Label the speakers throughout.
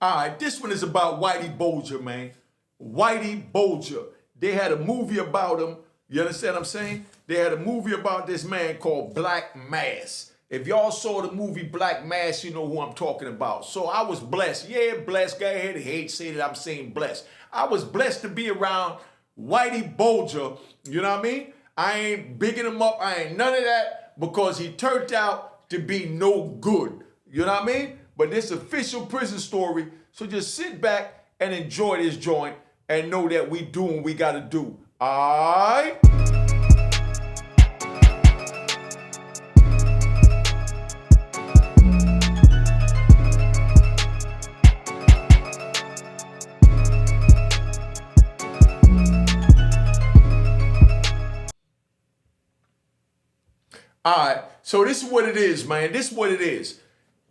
Speaker 1: All right, this one is about Whitey Bulger, man. Whitey Bulger. They had a movie about him. You understand what I'm saying? They had a movie about this man called Black Mass. If y'all saw the movie Black Mass, you know who I'm talking about. So I was blessed. Yeah, blessed. Go ahead and hate say that I'm saying blessed. I was blessed to be around Whitey Bulger. You know what I mean? I ain't bigging him up. I ain't none of that because he turned out to be no good. You know what I mean? But this official prison story. So just sit back and enjoy this joint and know that we doing what we got to do. All right? All right, so this is what it is, man. This is what it is.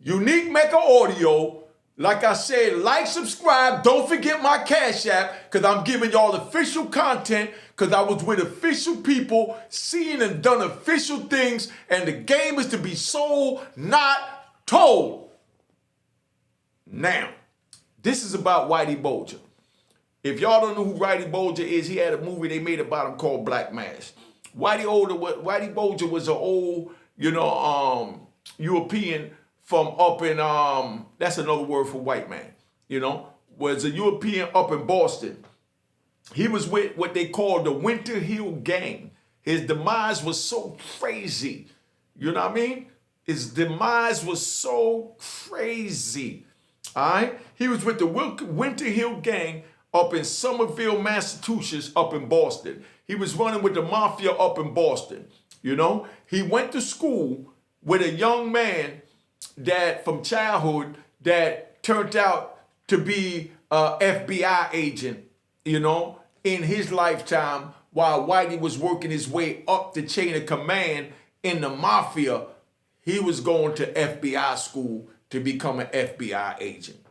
Speaker 1: Unique Mecca Audio. Like I said, like, subscribe. Don't forget my Cash App because I'm giving y'all official content because I was with official people, seeing and done official things, and the game is to be sold, not told. Now, this is about Whitey Bulger. If y'all don't know who Whitey Bulger is, he had a movie they made about him called Black Mass. Whitey Bulger was an old, European from up in, that's another word for white man, was a European up in Boston. He was with what they called the Winter Hill Gang. His demise was so crazy. You know what I mean? His demise was so crazy. All right? He was with the Winter Hill Gang up in Somerville, Massachusetts, up in Boston. He was running with the mafia up in Boston. He went to school with a young man that from childhood that turned out to be a FBI agent, in his lifetime while Whitey was working his way up the chain of command in the mafia. He was going to FBI school to become an FBI agent.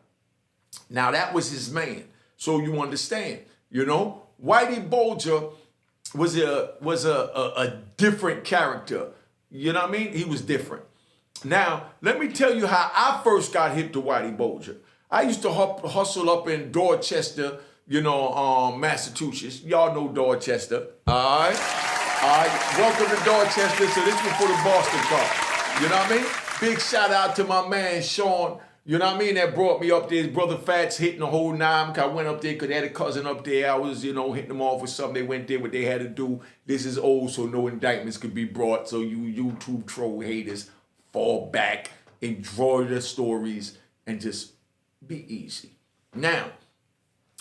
Speaker 1: Now that was his man. So you understand, Whitey Bulger was a different character. You know what I mean? He was different. Now, let me tell you how I first got hip to Whitey Bulger. I used to hustle up in Dorchester, Massachusetts. Y'all know Dorchester. All right. Welcome to Dorchester. So this was for the Boston car. You know what I mean? Big shout out to my man, Sean. You know what I mean? That brought me up there. His brother Fats hitting the whole nine. I went up there because they had a cousin up there. I was, hitting them off with something. They went there, what they had to do. This is old, so no indictments could be brought. So you YouTube troll haters, fall back, enjoy the stories, and just be easy. Now,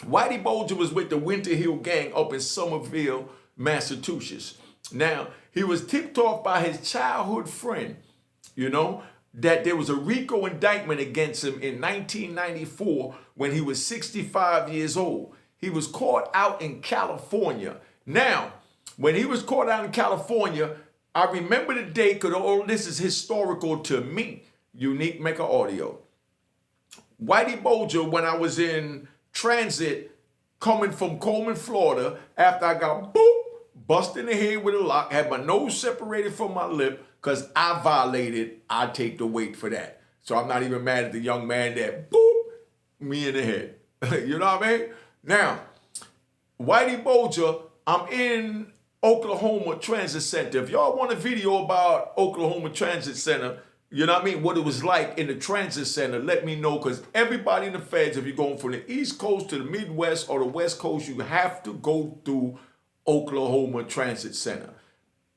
Speaker 1: Whitey Bulger was with the Winter Hill Gang up in Somerville, Massachusetts. Now, he was tipped off by his childhood friend, that there was a RICO indictment against him in 1994 when he was 65 years old. He was caught out in California. Now, when he was caught out in California, I remember the day because all this is historical to me, Unique Mecca Audio. Whitey Bulger, when I was in transit coming from Coleman, Florida, after I got busted in the head with a lock, had my nose separated from my lip, because I violated, I take the weight for that. So I'm not even mad at the young man that me in the head. You know what I mean? Now, Whitey Bulger, I'm in Oklahoma Transit Center. If y'all want a video about Oklahoma Transit Center, you know what I mean, what it was like in the transit center, let me know, because everybody in the feds, if you're going from the East Coast to the Midwest or the West Coast, you have to go through Oklahoma Transit Center.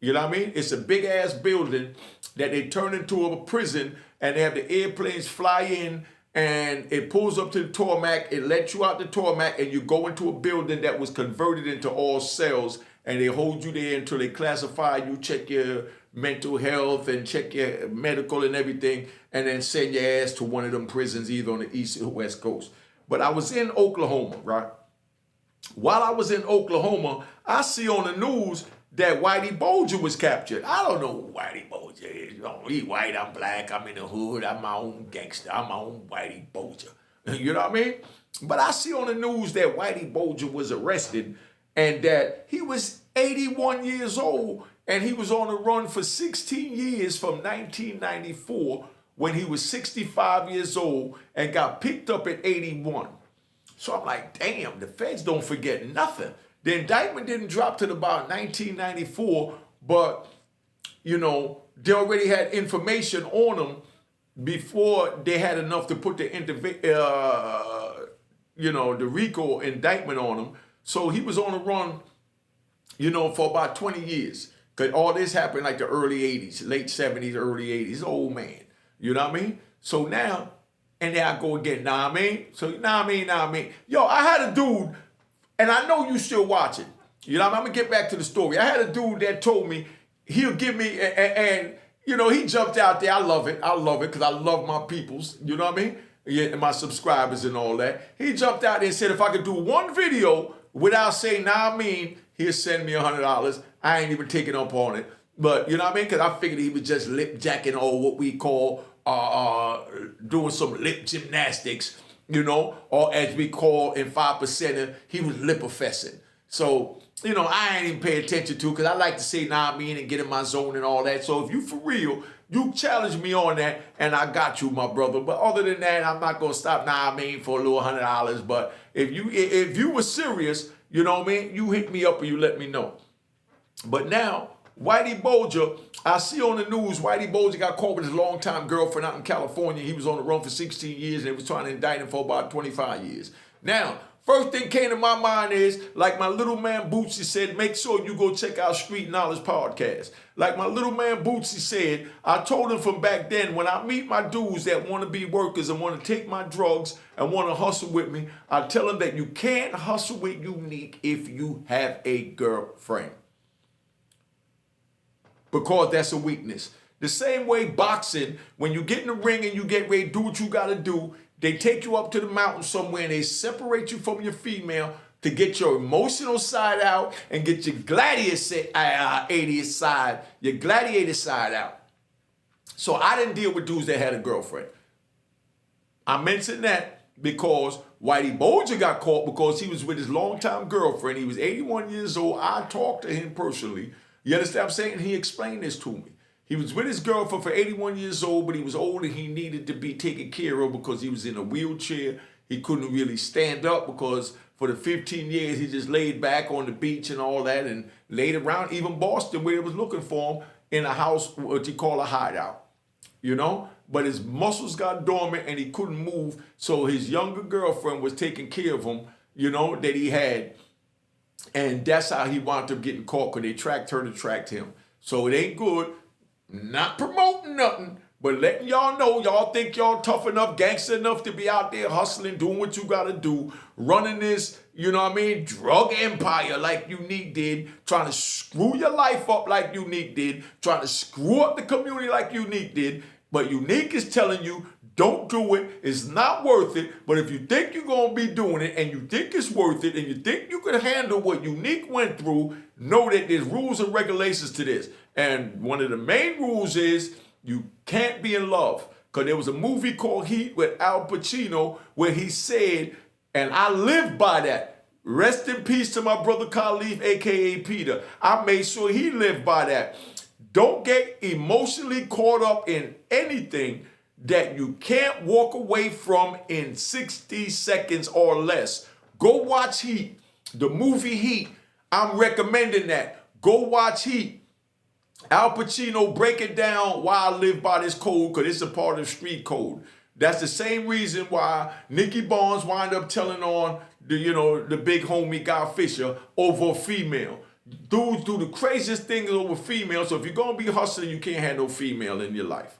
Speaker 1: You know what I mean? It's a big-ass building that they turn into a prison, and they have the airplanes fly in, and it pulls up to the tarmac, it lets you out the tarmac, and you go into a building that was converted into all cells, and they hold you there until they classify you, check your mental health, and check your medical and everything, and then send your ass to one of them prisons, either on the East or West Coast. But I was in Oklahoma, right? While I was in Oklahoma, I see on the news that Whitey Bulger was captured. I don't know who Whitey Bulger is. He white, I'm black, I'm in the hood, I'm my own gangster, I'm my own Whitey Bulger. You know what I mean? But I see on the news that Whitey Bulger was arrested and that he was 81 years old and he was on the run for 16 years from 1994 when he was 65 years old and got picked up at 81. So I'm like, damn, the feds don't forget nothing. The indictment didn't drop till about 1994, but, you know, they already had information on him before they had enough to put the the RICO indictment on him. So he was on the run, for about 20 years. Because all this happened like the early 80s, late 70s, early 80s, old man. You know what I mean? So now, and there I go again, know what I mean? So, know what I mean? Yo, I had a dude, and I know you still watching. You know what I mean? I'm going to get back to the story. I had a dude that told me he'll give me, and he jumped out there. I love it because I love my peoples. You know what I mean? Yeah, my subscribers and all that. He jumped out there and said if I could do one video without saying, nah, I mean, he'll send me $100. I ain't even taking up on it. But you know what I mean? Because I figured he was just lip jacking or what we call doing some lip gymnastics, or as we call in 5%, he was lip-professing. So, I ain't even pay attention to because I like to say, nah, I mean, and get in my zone and all that. So if you for real, you challenge me on that, and I got you, my brother. But other than that, I'm not gonna stop. Nah, I mean, for a little $100. But if you were serious, you know what I mean, you hit me up and you let me know. But now, Whitey Bulger, I see on the news, Whitey Bulger got caught with his longtime girlfriend out in California. He was on the run for 16 years, and they was trying to indict him for about 25 years. Now, first thing came to my mind is, like my little man Bootsy said, make sure you go check out Street Knowledge Podcast. Like my little man Bootsy said, I told him from back then, when I meet my dudes that want to be workers and want to take my drugs and want to hustle with me, I tell them that you can't hustle with Unique if you have a girlfriend. Because that's a weakness. The same way boxing, when you get in the ring and you get ready to do what you got to do, they take you up to the mountain somewhere and they separate you from your female to get your emotional side out and get your gladiator side out. So I didn't deal with dudes that had a girlfriend. I mentioned that because Whitey Bulger got caught because he was with his longtime girlfriend. He was 81 years old. I talked to him personally. You understand what I'm saying? He explained this to me. He was with his girlfriend for 81 years old, but he was old and he needed to be taken care of because he was in a wheelchair. He couldn't really stand up because for the 15 years he just laid back on the beach and all that and laid around even Boston where he was looking for him in a house, what you call a hideout, But his muscles got dormant and he couldn't move. So his younger girlfriend was taking care of him, that he had. And that's how he wound up getting caught because they tracked her to track him. So it ain't good. Not promoting nothing, but letting y'all know y'all think y'all tough enough, gangster enough to be out there hustling, doing what you got to do, running this, drug empire like Unique did, trying to screw your life up like Unique did, trying to screw up the community like Unique did. But Unique is telling you, don't do it. It's not worth it. But if you think you're going to be doing it and you think it's worth it and you think you can handle what Unique went through, know that there's rules and regulations to this. And one of the main rules is you can't be in love. Because there was a movie called Heat with Al Pacino where he said, and I live by that. Rest in peace to my brother Khalif, a.k.a. Peter. I made sure he lived by that. Don't get emotionally caught up in anything that you can't walk away from in 60 seconds or less. Go watch Heat, the movie Heat. I'm recommending that. Go watch Heat. Al Pacino break it down why I live by this code, because it's a part of the street code. That's the same reason why Nicky Barnes wind up telling on the big homie Guy Fisher over a female. Dudes do the craziest things over female, so if you're going to be hustling, you can't have no female in your life.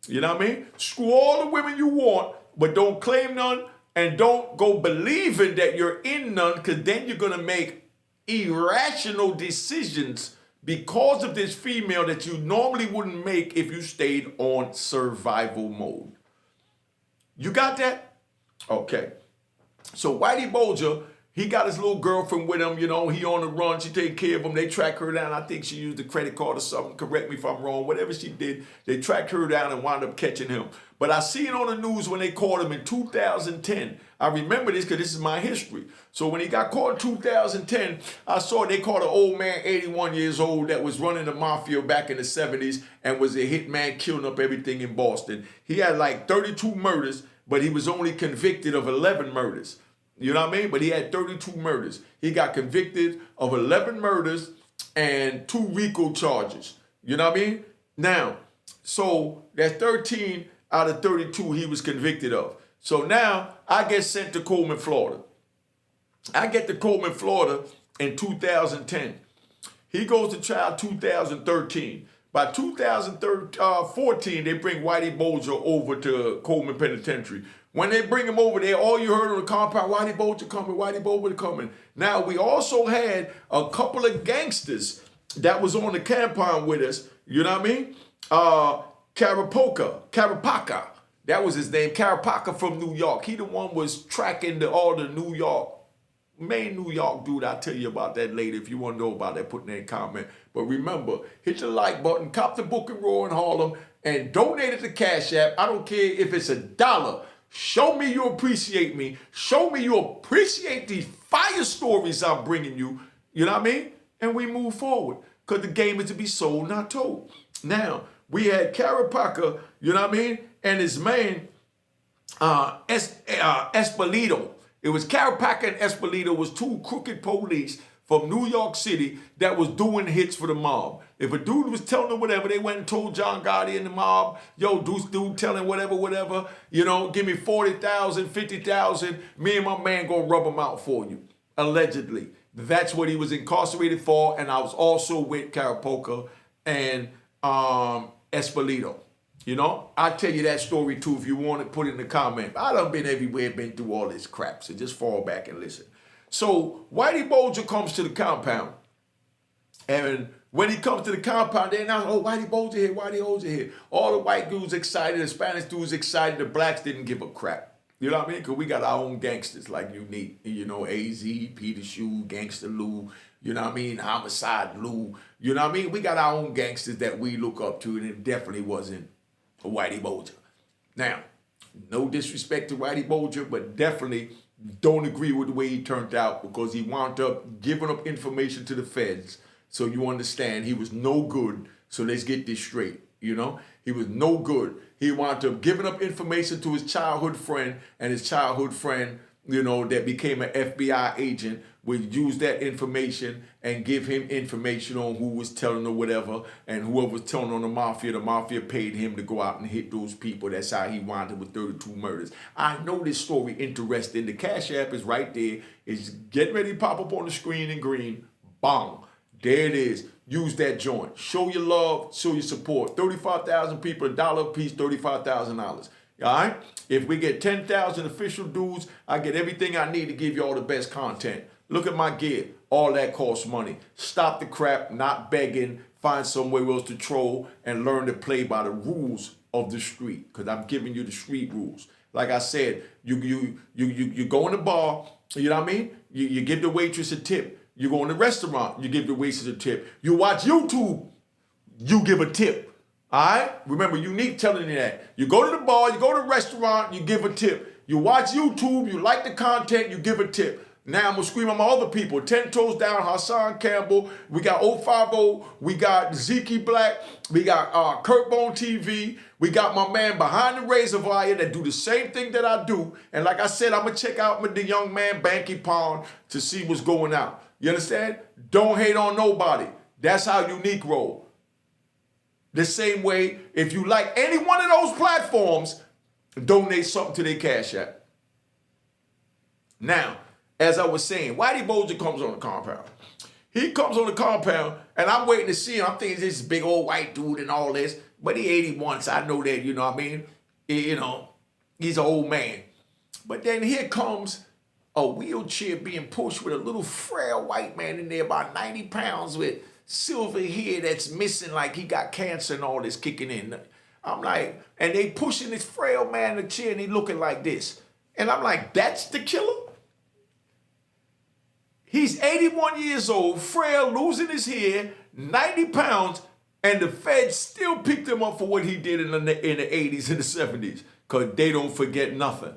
Speaker 1: You know what I mean? Screw all the women you want, but don't claim none and don't go believing that you're in none, because then you're going to make irrational decisions because of this female that you normally wouldn't make if you stayed on survival mode. You got that? Okay. So Whitey Bulger, He got his little girlfriend with him, he on the run, she take care of him, they track her down. I think she used a credit card or something, correct me if I'm wrong, whatever she did, they tracked her down and wound up catching him. But I see it on the news when they caught him in 2010. I remember this because this is my history. So when he got caught in 2010, I saw they caught an old man, 81 years old, that was running the mafia back in the 70s and was a hitman killing up everything in Boston. He had like 32 murders, but he was only convicted of 11 murders. You know what I mean? But he had 32 murders. He got convicted of 11 murders and 2 RICO charges. You know what I mean? Now, so that's 13 out of 32 he was convicted of. So now I get sent to Coleman, Florida. I get to Coleman, Florida in 2010. He goes to trial 2013. By 2014, they bring Whitey Bulger over to Coleman Penitentiary. When they bring him over there, all you heard on the compound, Whitey Bulger coming, Whitey Bulger coming. Now, we also had a couple of gangsters that was on the compound with us. You know what I mean? Carapaca. That was his name, Carapaca from New York. He the one was tracking all the New York, main New York dude. I'll tell you about that later if you want to know about that, put in that comment. But remember, hit the like button, cop the book and roll in Harlem, and donate it to Cash App. I don't care if it's $1. Show me you appreciate me. Show me you appreciate these fire stories I'm bringing you. You know what I mean? And we move forward because the game is to be sold, not told. Now, we had Carapaca, you know what I mean? And his man, Espolito. It was Carapaca and Espolito was 2 crooked police from New York City that was doing hits for the mob. If a dude was telling them whatever, they went and told John Gotti and the mob, yo, dude telling whatever, give me 40,000, 50,000, me and my man gonna rub them out for you, allegedly. That's what he was incarcerated for, and I was also with Carapaca and Espolito. I'll tell you that story too if you want to put it in the comment. I done been everywhere, been through all this crap, so just fall back and listen. So Whitey Bulger comes to the compound, and when he comes to the compound, they announce, oh, Whitey Bulger here, Whitey Bulger here. All the white dudes excited, the Spanish dudes excited, the blacks didn't give a crap. You know what I mean? Because we got our own gangsters like Unique, AZ, Peter Shoe, Gangster Lou, you know what I mean? Homicide Lou, you know what I mean? We got our own gangsters that we look up to, and it definitely wasn't Whitey Bulger. Now, no disrespect to Whitey Bulger, but definitely don't agree with the way he turned out because he wound up giving up information to the feds. So you understand he was no good. So let's get this straight. He was no good. He wound up giving up information to his childhood friend, and his childhood friend, that became an FBI agent, would use that information and give him information on who was telling or whatever, and whoever was telling on the mafia paid him to go out and hit those people. That's how he wound up with 32 murders. I know this story interesting. The Cash App is right there. It's getting ready to pop up on the screen in green. Bang. There it is. Use that joint. Show your love, show your support. 35,000 people, $1 a piece, $35,000. All right? If we get 10,000 official dues, I get everything I need to give you all the best content. Look at my gear. All that costs money. Stop the crap, not begging. Find somewhere else to troll and learn to play by the rules of the street. Because I'm giving you the street rules. Like I said, you go in the bar, you know what I mean? You give the waitress a tip. You go in the restaurant, you give the waitress a tip. You watch YouTube, you give a tip. All right? Remember, Unique telling you that. You go to the bar, you go to the restaurant, you give a tip. You watch YouTube, you like the content, you give a tip. Now I'm going to scream on my other people. 10 Toes Down, Hassan Campbell. We got 050. We got Zeke Black. We got Kurt Bone TV. We got my man behind the razor wire that do the same thing that I do. And like I said, I'm going to check out the young man, Banky Pond, to see what's going out. You understand? Don't hate on nobody. That's how Unique roll. The same way, if you like any one of those platforms, donate something to their Cash App. Now, as I was saying, Whitey Bulger comes on the compound. He comes on the compound, and I'm waiting to see him. I'm thinking this big old white dude and all this, but he 81, so I know that, you know what I mean? He's an old man. But then here comes a wheelchair being pushed with a little frail white man in there, about 90 pounds, with silver hair that's missing, like he got cancer and all this kicking in. I'm like, and they pushing this frail man in the chair, and he looking like this. And I'm like, that's the killer? He's 81 years old, frail, losing his hair, 90 pounds, and the feds still picked him up for what he did in the 80s and the 70s because they don't forget nothing.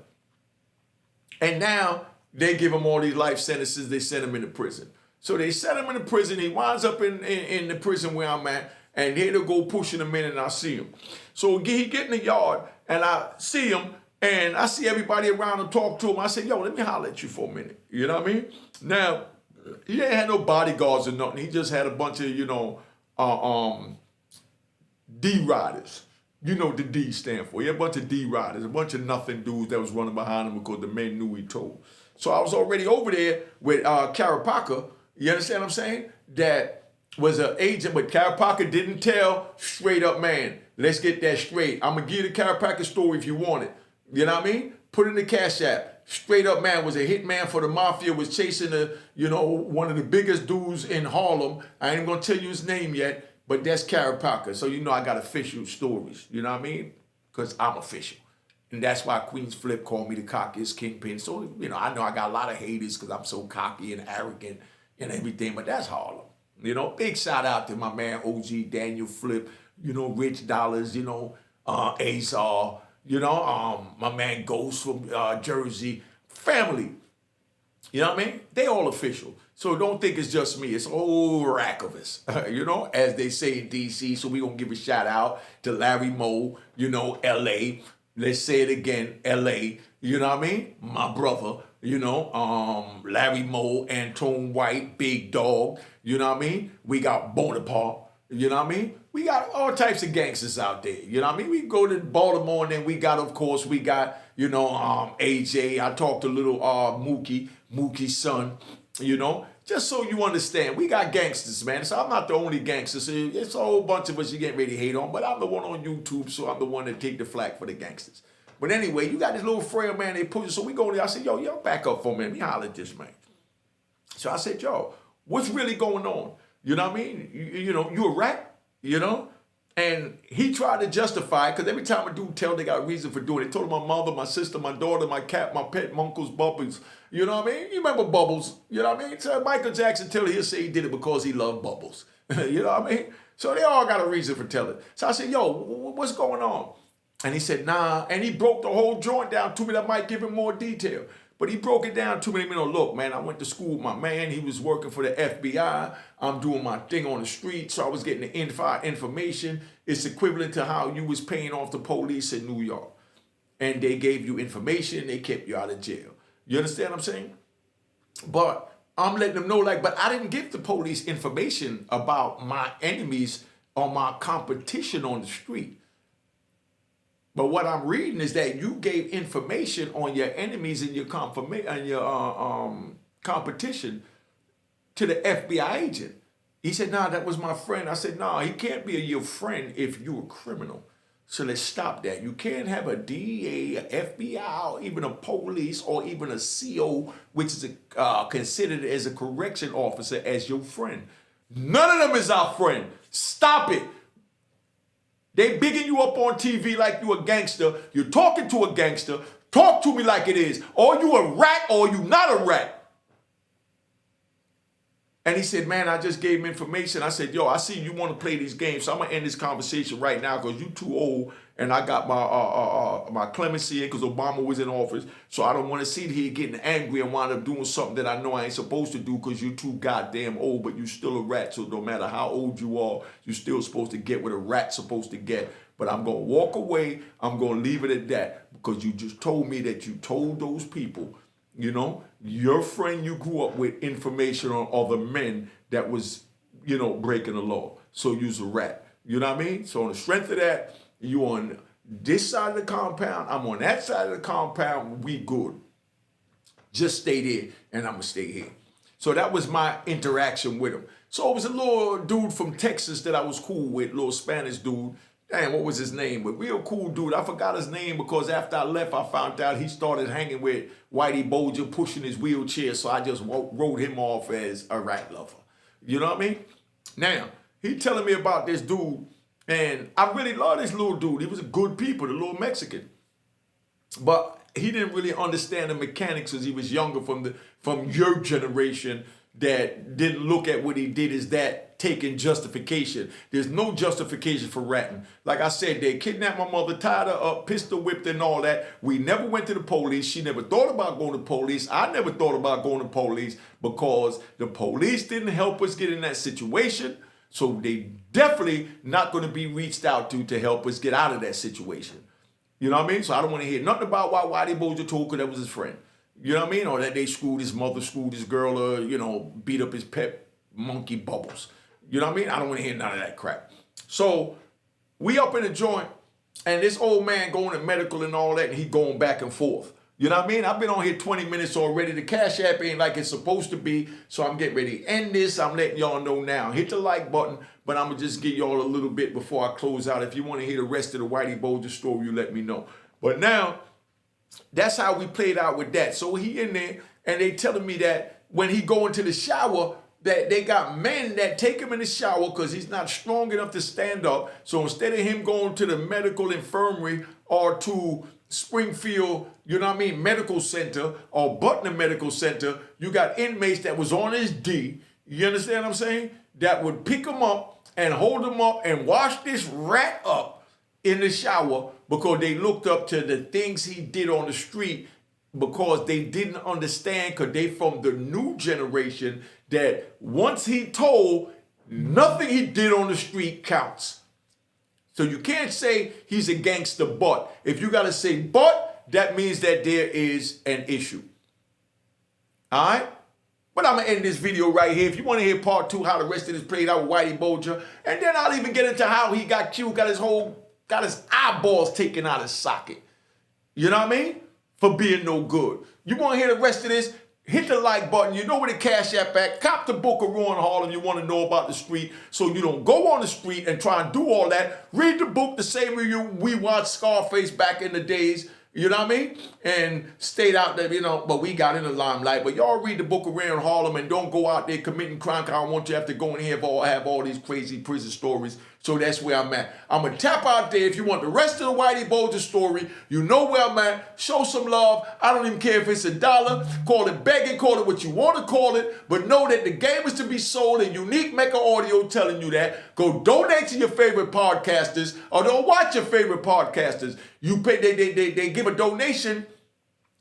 Speaker 1: And now they give him all these life sentences. They send him into prison. So they sent him into prison. He winds up in the prison where I'm at, and here to go pushing him in, and I see him. So he get in the yard, and I see him, and I see everybody around him talk to him. I say, yo, let me holler at you for a minute. You know what I mean? Now, he ain't had no bodyguards or nothing. He just had a bunch of, D-riders. You know what the D stand for. He had a bunch of D-riders, a bunch of nothing dudes that was running behind him because the men knew he told. So I was already over there with Carapaka. You understand what I'm saying? That was an agent, but Carapaka didn't tell straight up, man, let's get that straight. I'm going to give you the Carapaka story if you want it. You know what I mean? Put in the Cash App. Straight up, man, was a hitman for the mafia, was chasing one of the biggest dudes in Harlem. I ain't going to tell you his name yet, but that's Carapaka. So I got official stories. You know what I mean? Because I'm official. And that's why Queens Flip called me the cockiest kingpin. So, I know I got a lot of haters because I'm so cocky and arrogant and everything, but that's Harlem. Big shout out to my man OG Daniel Flip, Rich Dollars, Azar, my man Ghost from Jersey, family. You know what I mean? They all official. So don't think it's just me. It's a whole rack of us, as they say in D.C. So we're going to give a shout out to Larry Moe, L.A. Let's say it again, L.A. You know what I mean? My brother, Larry Moe, Antone White, Big Dog. You know what I mean? We got Bonaparte. You know what I mean? We got all types of gangsters out there. You know what I mean? We go to Baltimore, and then we got AJ. I talked to little Mookie's son, just so you understand. We got gangsters, man. So I'm not the only gangster. So it's a whole bunch of us you getting ready to hate on, but I'm the one on YouTube, so I'm the one that take the flack for the gangsters. But anyway, you got this little frail man they push. So we go there. I said, yo, back up for a minute. Me holler at this man. So I said, yo, what's really going on? You know what I mean? You a rat, And he tried to justify it because every time a dude tell they got a reason for doing it. They told my mother, my sister, my daughter, my cat, my pet, my uncle's Bubbles. You know what I mean? You remember Bubbles? You know what I mean? So Michael Jackson he'll say he did it because he loved Bubbles. You know what I mean? So they all got a reason for telling. So I said, yo, what's going on? And he said, nah. And he broke the whole joint down to me. That might give him more detail. But he broke it down to me. Look, man, I went to school with my man. He was working for the FBI. I'm doing my thing on the street. So I was getting the information. It's equivalent to how you was paying off the police in New York. And they gave you information. They kept you out of jail. You understand what I'm saying? But I'm letting them know, but I didn't give the police information about my enemies or my competition on the street. But what I'm reading is that you gave information on your enemies and your competition to the FBI agent. He said, nah, that was my friend. I said, nah, he can't be your friend if you're a criminal. So let's stop that. You can't have a DEA, a FBI, or even a police, or even a CO, which is considered as a correction officer, as your friend. None of them is our friend. Stop it. They bigging you up on TV like you a gangster. You're talking to a gangster. Talk to me like it is. Or you a rat or you not a rat. And he said, man, I just gave him information. I said, yo, I see you want to play these games, so I'm going to end this conversation right now because you too old and I got my clemency in because Obama was in office. So I don't want to see here getting angry and wind up doing something that I know I ain't supposed to do because you're too goddamn old, but you still a rat. So no matter how old you are, you're still supposed to get what a rat's supposed to get. But I'm going to walk away. I'm going to leave it at that because you just told me that you told those people, your friend you grew up with information on other men that was, breaking the law. So you's a rat. You know what I mean? So on the strength of that, you on this side of the compound, I'm on that side of the compound, we good. Just stay there, and I'm going to stay here. So that was my interaction with him. So it was a little dude from Texas that I was cool with, little Spanish dude. Damn, what was his name? But real cool dude. I forgot his name because after I left, I found out he started hanging with Whitey Bulger, pushing his wheelchair. So I just wrote him off as a rat lover. You know what I mean? Now, he telling me about this dude, and I really love this little dude. He was a good people, the little Mexican. But he didn't really understand the mechanics because he was younger from your generation. that didn't look at what he did as that taking justification. There's no justification for ratting. Like I said, they kidnapped my mother, tied her up, pistol whipped and all that. We never went to the police. She never thought about going to the police. I never thought about going to the police because the police didn't help us get in that situation. So they definitely not going to be reached out to help us get out of that situation. You know what I mean? So I don't want to hear nothing about why Whitey Bulger told because that was his friend. You know what I mean? Or that they screwed his mother, screwed his girl, or, you know, beat up his pet monkey Bubbles. You know what I mean? I don't want to hear none of that crap. So we up in the joint, and this old man going to medical and all that, and he going back and forth. You know what I mean? I've been on here 20 minutes already. The Cash App ain't like it's supposed to be, so I'm getting ready to end this. I'm letting y'all know now. Hit the like button, but I'm going to just give y'all a little bit before I close out. If you want to hear the rest of the Whitey Bulger story, you let me know. But now, that's how we played out with that. So he in there, and they telling me that when he go into the shower, that they got men that take him in the shower because he's not strong enough to stand up. So instead of him going to the medical infirmary or to Springfield, you know what I mean, medical center or Butner Medical Center, you got inmates that was on his D, you understand what I'm saying, that would pick him up and hold him up and wash this rat up in the shower because they looked up to the things he did on the street because they didn't understand because they from the new generation that once he told, nothing he did on the street counts. So you can't say he's a gangster, but if you got to say but, that means that there is an issue. All right? But I'm going to end this video right here. If you want to hear part 2, how the rest of this played out with Whitey Bulger, and then I'll even get into how he got killed, got his eyeballs taken out of his socket. You know what I mean? For being no good. You want to hear the rest of this? Hit the like button. You know where the Cash App at. Cop the book of Ruin Harlem. You want to know about the street. So you don't go on the street and try and do all that. Read the book the same way we watched Scarface back in the days. You know what I mean? And stayed out there, you know, but we got in the limelight. But y'all read the book of Ruin Harlem and don't go out there committing crime. I don't want you to have to go in here and have all these crazy prison stories. So that's where I'm at. I'm going to tap out there. If you want the rest of the Whitey Bulger story, you know where I'm at. Show some love. I don't even care if it's $1. Call it begging. Call it what you want to call it. But know that the game is to be sold and Unique Mecca Audio telling you that. Go donate to your favorite podcasters or don't watch your favorite podcasters. You pay. They give a donation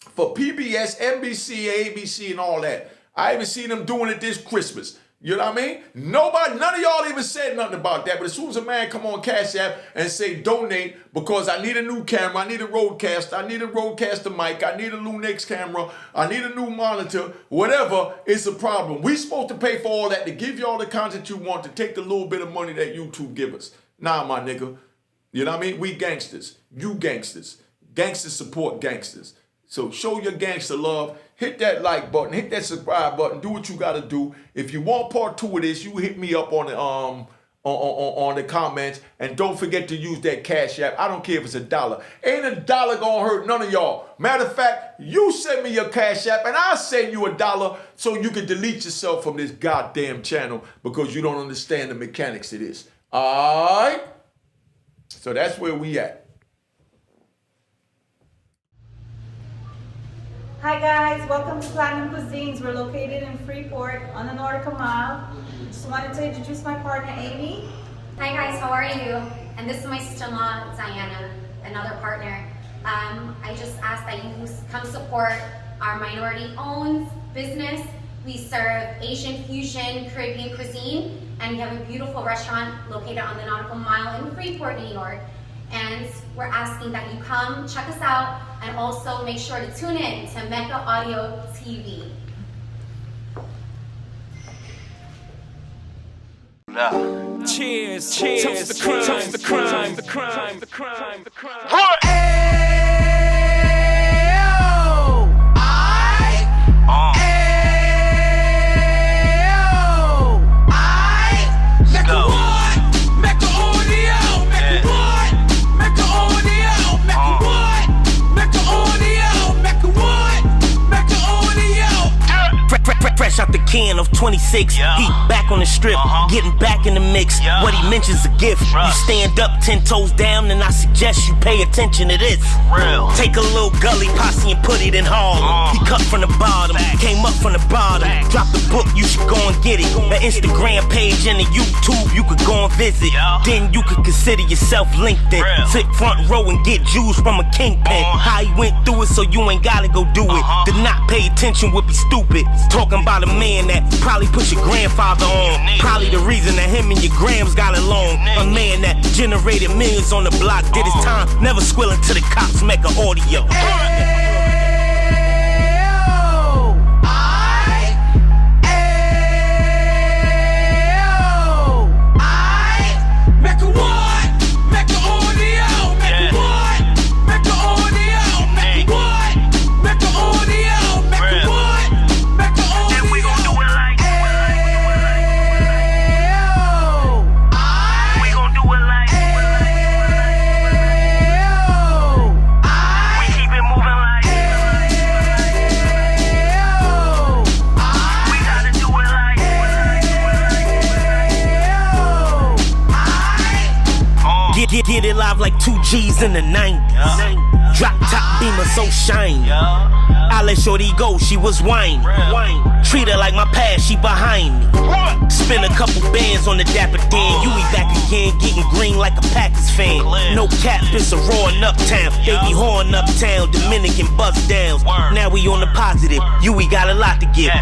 Speaker 1: for PBS, NBC, ABC, and all that. I even seen them doing it this Christmas. You know what I mean? None of y'all even said nothing about that. But as soon as a man come on Cash App and say donate because I need a new camera, I need a Rodecaster, I need a Rodecaster mic, I need a Lunex camera, I need a new monitor, whatever, it's a problem. We supposed to pay for all that to give y'all the content you want, to take the little bit of money that YouTube give us. Nah, my nigga. You know what I mean? We gangsters. You gangsters. Gangsters support gangsters. So show your gangster love. Hit that like button. Hit that subscribe button. Do what you got to do. If you want part 2 of this, you hit me up on the comments. And don't forget to use that Cash App. I don't care if it's $1. Ain't $1 gonna hurt none of y'all. Matter of fact, you send me your Cash App and I'll send you $1 so you can delete yourself from this goddamn channel because you don't understand the mechanics of this. All right? So that's where we at.
Speaker 2: Hi guys, welcome to Platinum Cuisines. We're located in Freeport on the Nautical Mile. Just wanted to introduce my partner, Amy.
Speaker 3: Hi guys, how are you? And this is my sister-in-law, Diana, another partner. I just ask that you come support our minority-owned business. We serve Asian fusion, Caribbean cuisine, and we have a beautiful restaurant located on the Nautical Mile in Freeport, New York. And we're asking that you come check us out and also make sure to tune in to Mecca Audio TV.
Speaker 4: Cheers, cheers, toast the crime, toast the crime, the crime, the crime, the crime.
Speaker 5: Fresh out the can of 26. He back on the strip, getting back in the mix. What he mentions a gift. You stand up 10 toes down, and I suggest you pay attention to this. Take a little gully posse and put it in Harlem. He cut from the bottom, came up from the bottom. Drop the book, you should go and get it. An Instagram page and a YouTube, you could go and visit. Then you could consider yourself LinkedIn. Sit front row and get Jews from a kingpin. How he went through it, so you ain't gotta go do it. To not pay attention would be stupid. Talking about a man that probably put your grandfather on. Probably the reason that him and your grams got along. A man that generated millions on the block, did his time, never squilling to the cops, Mecca audio. Get it live like 2 G's in the 90s. Drop top beamer so shiny. I let shorty go, she was whining. Treat her like my past, she behind me. Spend a couple bands on the Dapper Dan. You be back again, getting green like a Packers fan. No cap, it's a roaring uptown. They be horn uptown, Dominican bust downs. Now we on the positive, we got a lot to give.